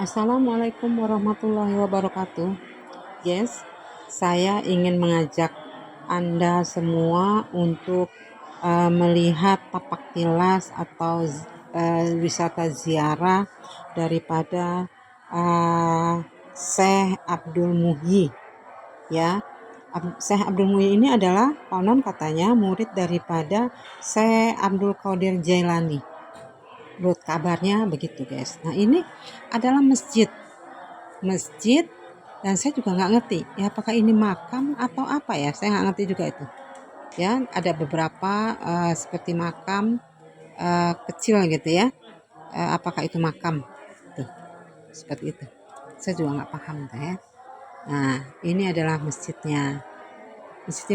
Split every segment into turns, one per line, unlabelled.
Assalamualaikum warahmatullahi wabarakatuh. Yes, saya ingin mengajak Anda semua untuk melihat tapak tilas atau wisata ziarah daripada Syekh Abdul Muhyi. Ya, Syekh Abdul Muhyi ini adalah konon katanya murid daripada Syekh Abdul Qadir Jailani. Menurut kabarnya begitu, guys. Nah, ini adalah masjid dan saya juga nggak ngerti ya apakah ini makam atau apa ya, saya nggak ngerti juga itu ya. Ada beberapa seperti makam kecil gitu ya, apakah itu makam tuh, seperti itu saya juga nggak paham tuh ya. Nah, ini adalah masjidnya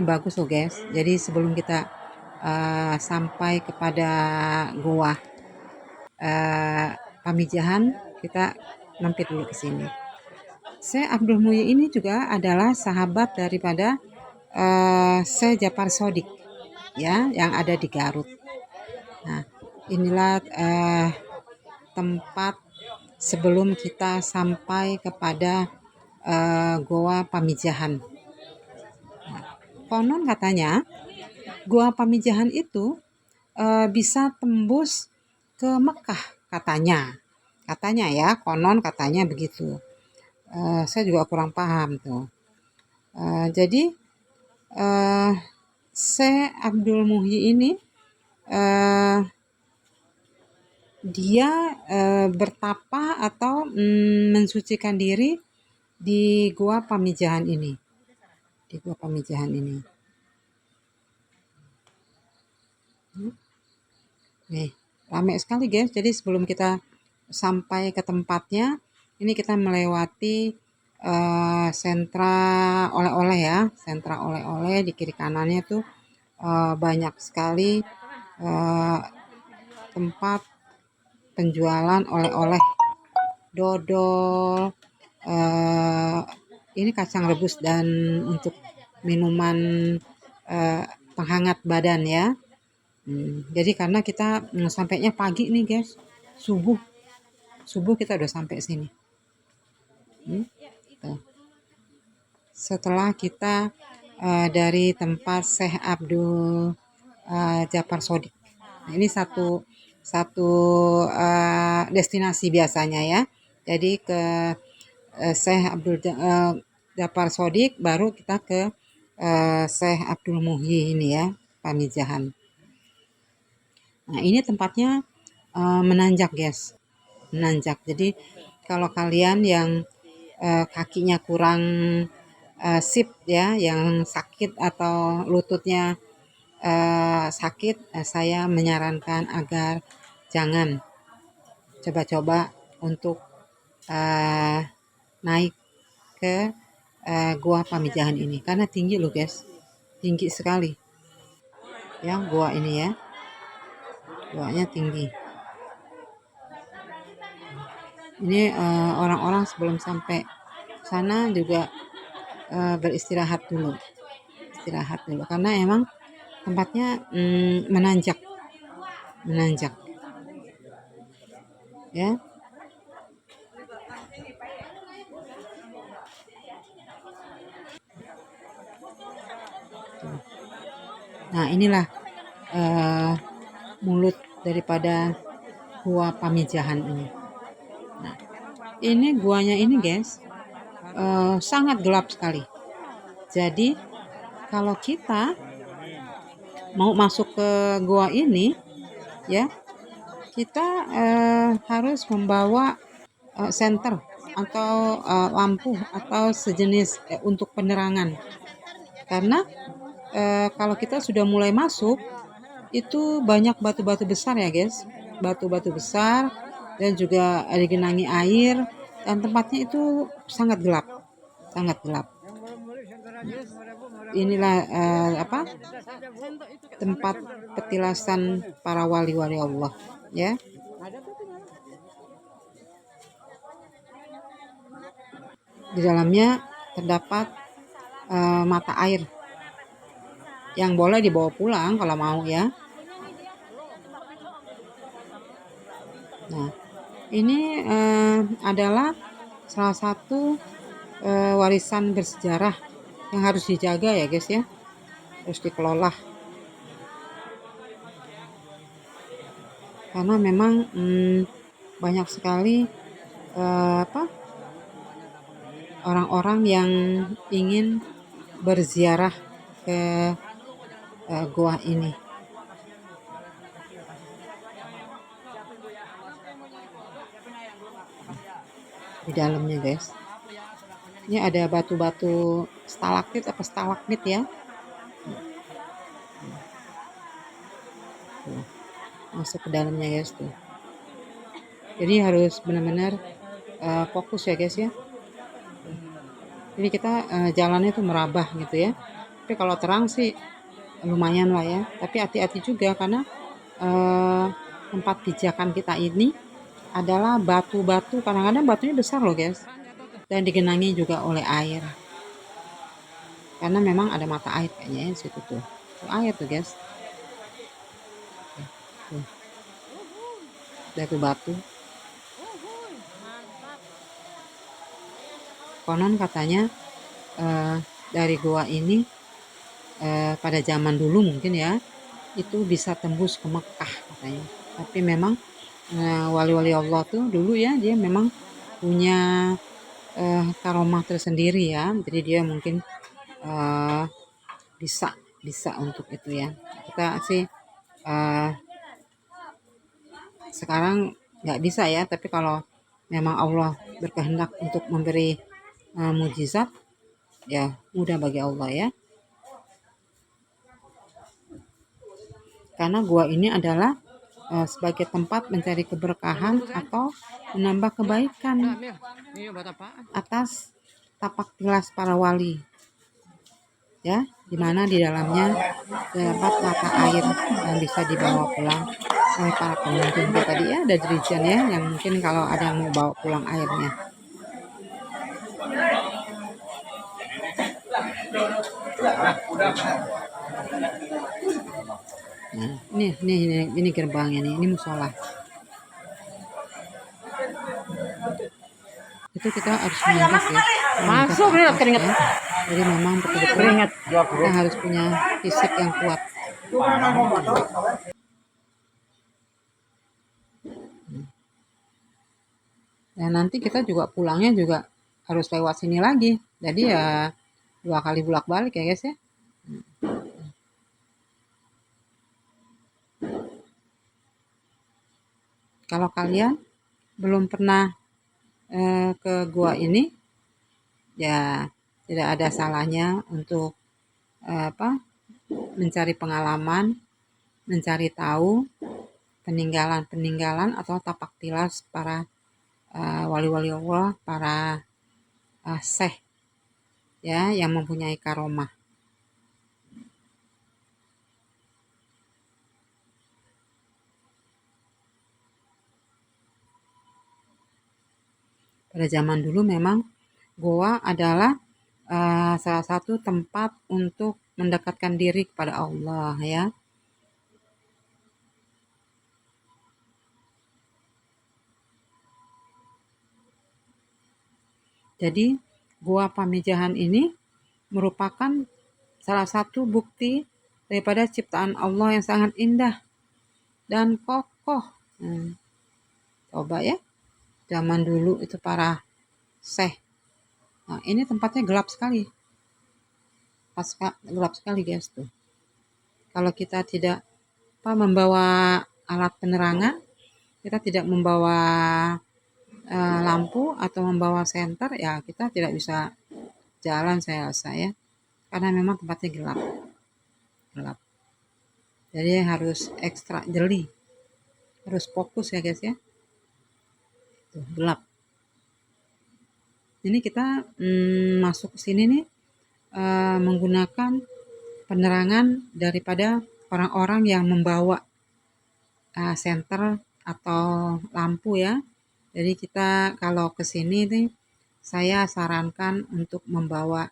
bagus loh guys. Jadi sebelum kita sampai kepada gua Pamijahan, kita mampir dulu ke sini. Syekh Abdul Muhyi ini juga adalah sahabat daripada Syekh Jafar Shodiq ya, yang ada di Garut. Nah, inilah tempat sebelum kita sampai kepada Goa Pamijahan. Nah, konon katanya Goa Pamijahan itu bisa tembus ke Mekah katanya ya, konon katanya begitu. Saya juga kurang paham tuh. Jadi Syekh Abdul Muhyi ini dia bertapa atau mensucikan diri di Gua Pamijahan ini. Nih, ramai sekali guys. Jadi sebelum kita sampai ke tempatnya, ini kita melewati sentra oleh-oleh ya. Sentra oleh-oleh di kiri kanannya tuh banyak sekali tempat penjualan oleh-oleh, dodol, ini kacang rebus dan untuk minuman penghangat badan ya. Jadi karena kita sampainya pagi nih guys, subuh kita udah sampai sini. Setelah kita dari tempat Syekh Abdul Jafar Shodiq. Nah, ini satu destinasi biasanya ya. Jadi ke Syekh Abdul Jafar Shodiq, baru kita ke Syekh Abdul Muhyi ini ya, Pamijahan. Nah, ini tempatnya menanjak guys, menanjak. Jadi kalau kalian yang kakinya kurang sip ya, yang sakit atau lututnya sakit, saya menyarankan agar jangan coba-coba untuk naik ke Gua Pamijahan ini karena tinggi loh guys, tinggi sekali ya gua ini ya, guanya tinggi. Ini orang-orang sebelum sampai sana juga beristirahat dulu karena emang tempatnya menanjak ya. Nah, inilah mulut daripada Gua Pamijahan ini. Nah, ini guanya ini guys sangat gelap sekali. Jadi kalau kita mau masuk ke gua ini ya, kita harus membawa senter atau lampu atau sejenis untuk penerangan. Karena kalau kita sudah mulai masuk itu banyak batu-batu besar ya guys, batu-batu besar dan juga digenangi air, dan tempatnya itu sangat gelap. Inilah tempat petilasan para wali-wali Allah ya. Di dalamnya terdapat mata air yang boleh dibawa pulang kalau mau ya. Nah, Ini adalah salah satu warisan bersejarah yang harus dijaga ya guys ya, harus dikelola karena memang banyak sekali orang-orang yang ingin berziarah ke gua ini. Di dalamnya guys, ini ada batu-batu stalaktit apa stalagmit ya. Tuh, masuk ke dalamnya guys tuh. Jadi harus benar-benar fokus ya guys ya. Jadi kita jalannya tuh merabah gitu ya. Tapi kalau terang sih lumayan lah ya. Tapi hati-hati juga karena tempat pijakan kita ini adalah batu-batu. Kadang-kadang batunya besar loh guys. Dan digenangi juga oleh air. Karena memang ada mata air kayaknya ya di situ tuh. Tuh air tuh guys. Tuh. Batu-batu. Konon katanya dari gua ini pada zaman dulu mungkin ya itu bisa tembus ke Mekah katanya. Tapi memang wali-wali Allah tuh dulu ya dia memang punya karomah tersendiri ya. Jadi dia mungkin bisa untuk itu ya. Kita sih sekarang nggak bisa ya. Tapi kalau memang Allah berkehendak untuk memberi mujizat ya mudah bagi Allah ya. Karena gua ini adalah sebagai tempat mencari keberkahan atau menambah kebaikan atas tapak tilas para wali ya, dimana di dalamnya terdapat mata air yang bisa dibawa pulang oleh para pengunjung. Tadi ya ada dirijen ya yang mungkin kalau ada yang mau bawa pulang airnya. Nah, ini gerbangnya nih, ini musola. Itu kita harus mengingat ya. Masuk keringat. Jadi memang betul-betul kita harus punya fisik yang kuat. Dan nanti kita juga pulangnya juga harus lewat sini lagi. Jadi ya 2 kali bolak-balik ya guys ya. Kalau kalian belum pernah ke gua ini, ya tidak ada salahnya untuk mencari pengalaman, mencari tahu peninggalan-peninggalan atau tapak tilas para wali-wali Allah, para syekh ya yang mempunyai karomah. Pada zaman dulu memang goa adalah salah satu tempat untuk mendekatkan diri kepada Allah ya. Jadi Gua Pamijahan ini merupakan salah satu bukti daripada ciptaan Allah yang sangat indah dan kokoh. Coba ya, zaman dulu itu para syekh. Nah, ini tempatnya gelap sekali. Gelap sekali guys tuh. Kalau kita tidak membawa alat penerangan, kita tidak membawa lampu atau membawa senter, ya kita tidak bisa jalan saya rasa ya. Karena memang tempatnya gelap. Jadi harus ekstra jeli. Harus fokus ya guys ya. Tuh, gelap. Ini kita masuk ke sini nih menggunakan penerangan daripada orang-orang yang membawa senter atau lampu ya. Jadi kita kalau ke sini nih saya sarankan untuk membawa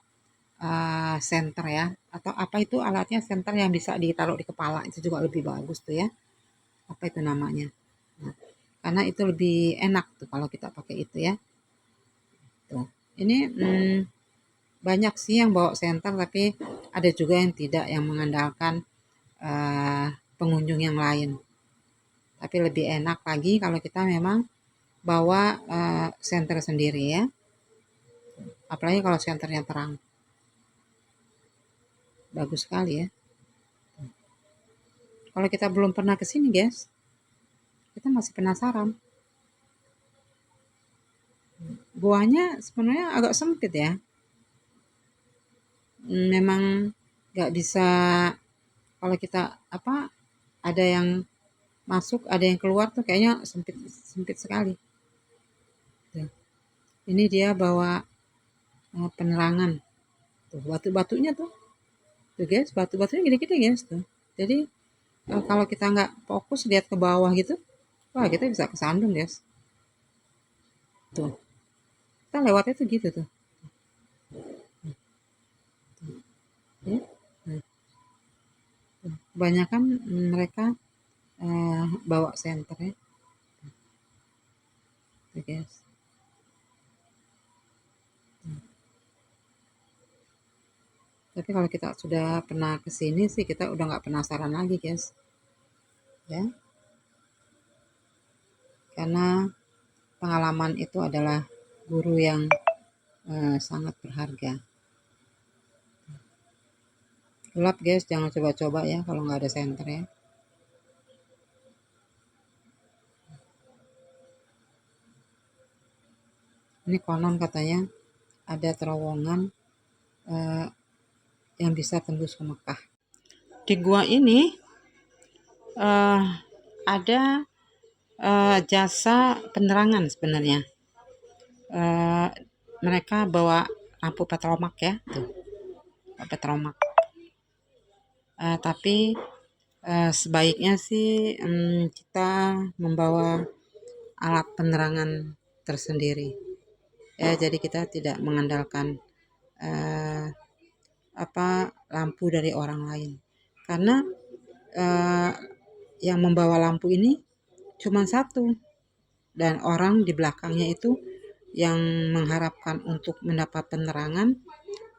senter ya, atau apa itu alatnya, senter yang bisa ditaruh di kepala itu juga lebih bagus tuh ya. Apa itu namanya? Nah, karena itu lebih enak tuh kalau kita pakai itu ya. Tuh. Ini banyak sih yang bawa senter, tapi ada juga yang tidak, yang mengandalkan pengunjung yang lain. Tapi lebih enak lagi kalau kita memang bawa senter sendiri ya. Apalagi kalau senternya terang. Bagus sekali ya. Kalau kita belum pernah ke sini, guys, kita masih penasaran. Guanya sebenarnya agak sempit ya. Memang nggak bisa, kalau kita ada yang masuk, ada yang keluar tuh kayaknya sempit sempit sekali. Tuh. Ini dia bawa penerangan. Tuh, batu-batunya tuh. Tuh guys, batu-batunya gede-gede guys tuh. Jadi kalau kita nggak fokus lihat ke bawah gitu, wah kita bisa kesandung guys. Tuh, kita lewatnya tuh gitu tuh. Ya. Nah, kebanyakan mereka bawa senter ya. Tuh guys. Tapi kalau kita sudah pernah ke sini sih kita udah nggak penasaran lagi guys. Ya, karena pengalaman itu adalah guru yang sangat berharga. Gelap guys, jangan coba-coba ya kalau nggak ada senter ya. Ini konon katanya ada terowongan eh, yang bisa tembus ke Mekah. Di gua ini eh, ada jasa penerangan sebenarnya. Eh, Mereka bawa lampu petromak ya, tuh, petromak. Tapi sebaiknya sih kita membawa alat penerangan tersendiri. Ya, jadi kita tidak mengandalkan eh, lampu dari orang lain. Karena eh, yang membawa lampu ini cuma satu, dan orang di belakangnya itu yang mengharapkan untuk mendapat penerangan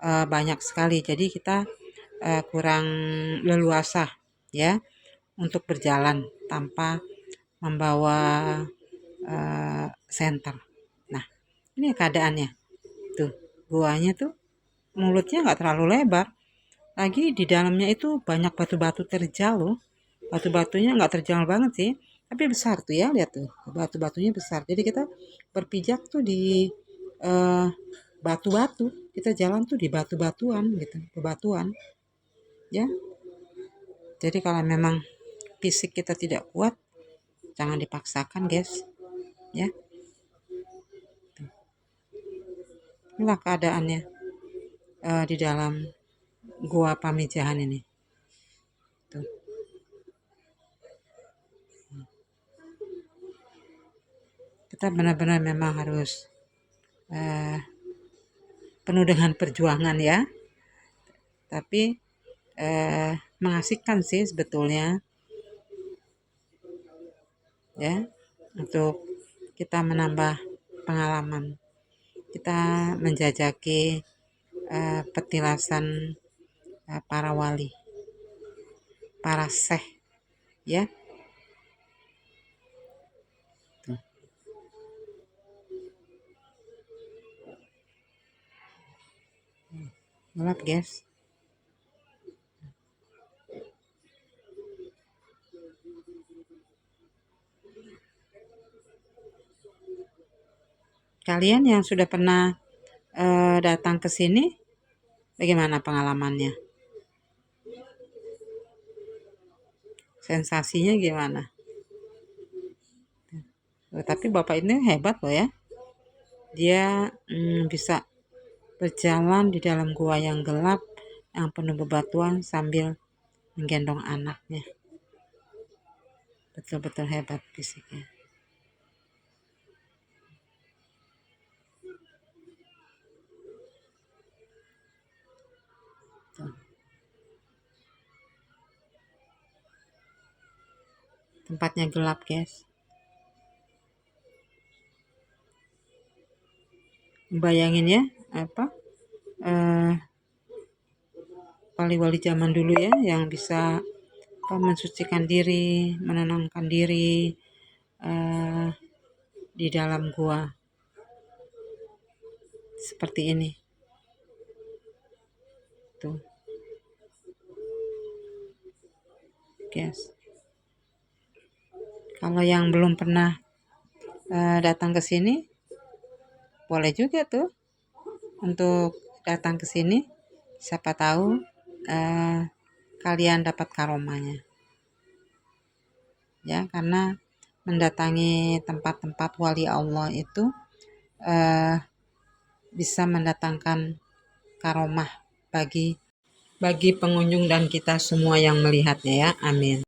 banyak sekali. Jadi kita kurang leluasa ya untuk berjalan tanpa membawa senter. Nah, ini keadaannya. Tuh, guanya tuh mulutnya nggak terlalu lebar. Lagi di dalamnya itu banyak batu-batu terjal loh. Batu-batunya nggak terjal banget sih, tapi besar tuh ya, lihat tuh. Batu-batunya besar. Jadi kita berpijak tuh di eh, batu-batu. Kita jalan tuh di batu-batuan gitu, bebatuan. Ya. Jadi kalau memang fisik kita tidak kuat, jangan dipaksakan, guys. Ya. Inilah keadaannya di dalam gua Pamijahan ini. Tuh. Kita benar-benar memang harus eh, penuh dengan perjuangan ya, tapi mengasihkan sih sebetulnya ya, untuk kita menambah pengalaman, kita menjajaki petilasan para wali, para syekh ya. Tuh. Gelap guys. Kalian yang sudah pernah datang ke sini, bagaimana pengalamannya? Sensasinya gimana? Tapi bapak ini hebat loh ya. Dia bisa berjalan di dalam gua yang gelap, yang penuh bebatuan sambil menggendong anaknya. Betul-betul hebat fisiknya. Tuh. Tempatnya gelap guys. Bayangin ya, apa eh, wali-wali zaman dulu ya yang bisa mensucikan diri, menenangkan diri eh, di dalam gua seperti ini. Tuh, guys. Kalau yang belum pernah datang ke sini, boleh juga tuh untuk datang ke sini. Siapa tahu eh, kalian dapat karomanya. Ya, karena mendatangi tempat-tempat wali Allah itu eh, bisa mendatangkan karomah bagi pengunjung dan kita semua yang melihatnya ya. Amin.